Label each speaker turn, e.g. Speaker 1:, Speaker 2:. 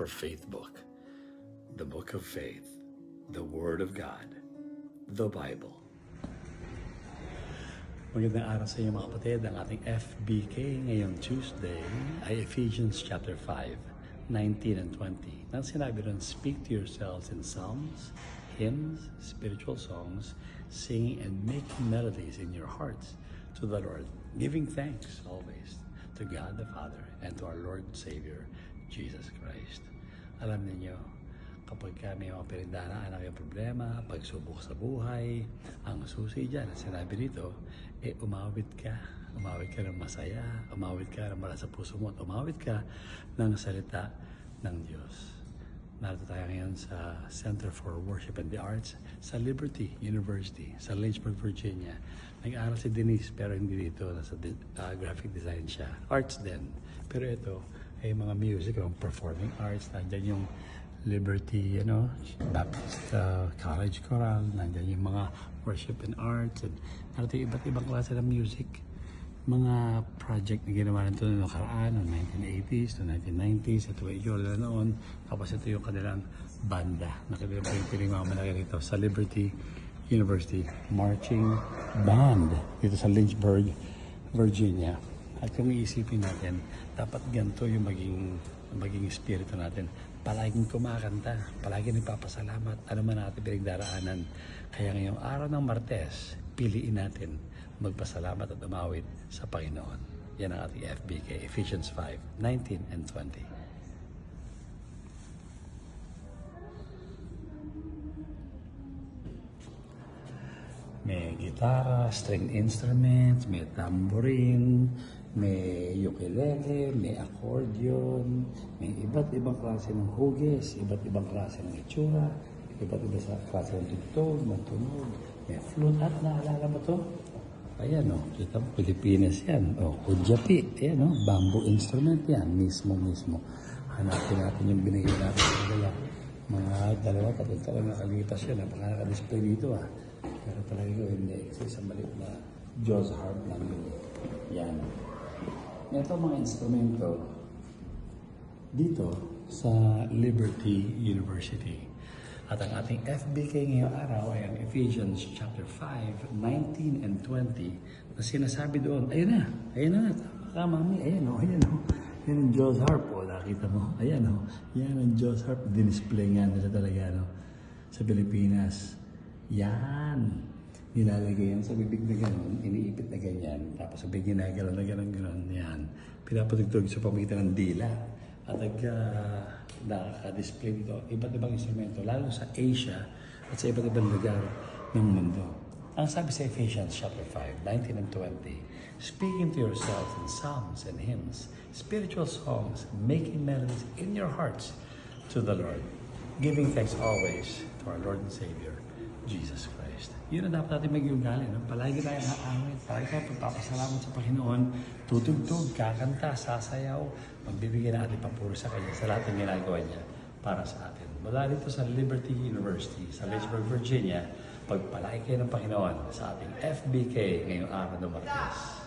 Speaker 1: for Faith Book, the Book of Faith, the Word of God, the Bible. Magandang araw sa inyo mga kapatid. Ang ating FBK ngayong Tuesday ay Ephesians chapter 5, 19 and 20. Nang sinabi ron, speak to yourselves in psalms, hymns, spiritual songs, singing and making melodies in your hearts to the Lord, giving thanks always to God the Father and to our Lord and Savior, Jesus Christ. Alam niyo, kapag may mga pinagdaraan na problema, pagsubok sa buhay, ang susi dyan, sinabi dito, umawit ka. Umawit ka ng masaya, umawit ka ng mula sa puso mo, at umawit ka ng salita ng Diyos. Narito tayo ngayon sa Center for Worship and the Arts sa Liberty University, sa Lynchburg, Virginia. Nag-aaral si Denise, pero hindi dito. Nasa graphic design siya. Arts din. Pero ito ay mga music, performing arts. Nandiyan yung Liberty, Baptist College Choral. Nandiyan yung mga worship and arts. And narito yung iba't ibang klase ng music. Mga project na ginawa nito noong nakaraan, noong 1980s, noong 1990s, ito ay Jordan noon. Tapos ito yung kanilang banda. Nakita po yung pinagmamalaki rito sa Liberty University Marching Band dito sa Lynchburg, Virginia. At kung iisipin natin, dapat ganito yung maging espiritu natin. Palaging kumakanta, palaging nagpapasalamat, ano man natin pinagdaraanan. Kaya ngayong araw ng Martes, piliin natin magpasalamat at umawit sa Panginoon. Yan ang ating FBK, Ephesians 5, 19 and 20. May gitara, string instruments, may tambourine, may ukulele, may accordion, may iba't ibang klase ng hugis, iba't ibang klase ng itsura, iba't ibang klase ng tugtog, ng tunog, may flute. At naalala mo to? Ayan kita mo, Pilipinas yan. Kudyapi, ayan bamboo instrument yan, mismo. Hanapin natin yung binigay natin sa dala. Mga dalawa, tatlong taon nakalipas yan, napaka-display dito Pero talaga ko hindi, kasi isang maliit na Jaws harp lang yun. Yan. Ito mga instrumento dito sa Liberty University. At ang ating FBK ngayong araw ay ang Ephesians chapter 5, 19 and 20 na sinasabi doon, ayun na, tama mami, ayan ang Jaws harp, nakita mo, ayan ang Jaws harp, dinisplay nga nila talaga, sa Pilipinas. Yan, nilalagay yan sa bibig na gano'n, iniipit na ganyan, tapos sa bibig ginagalaw na gano'n, yan, pinapatugtog sa pamigitan ng dila. At naka-display dito iba't ibang instrumento, lalo sa Asia at sa iba't ibang lugar ng mundo. Ang sabi sa Ephesians chapter 5, 19 and 20, speaking to yourselves in psalms and hymns, spiritual songs, making melodies in your hearts to the Lord, giving thanks always to our Lord and Savior, Jesus Christ. Yun ang dapat natin mag-iugali. Palagi tayo naawit, palagi tayo pagpapasalamat sa Panginoon, tutugtog, kakanta, sasayaw, magbibigay na ating papuro sa Kanya sa lahat ng ginagawa niya para sa atin. Mula dito sa Liberty University, sa Lynchburg, Virginia, pagpalaki kayo ng Panginoon sa ating FBK ngayong araw ng Martes.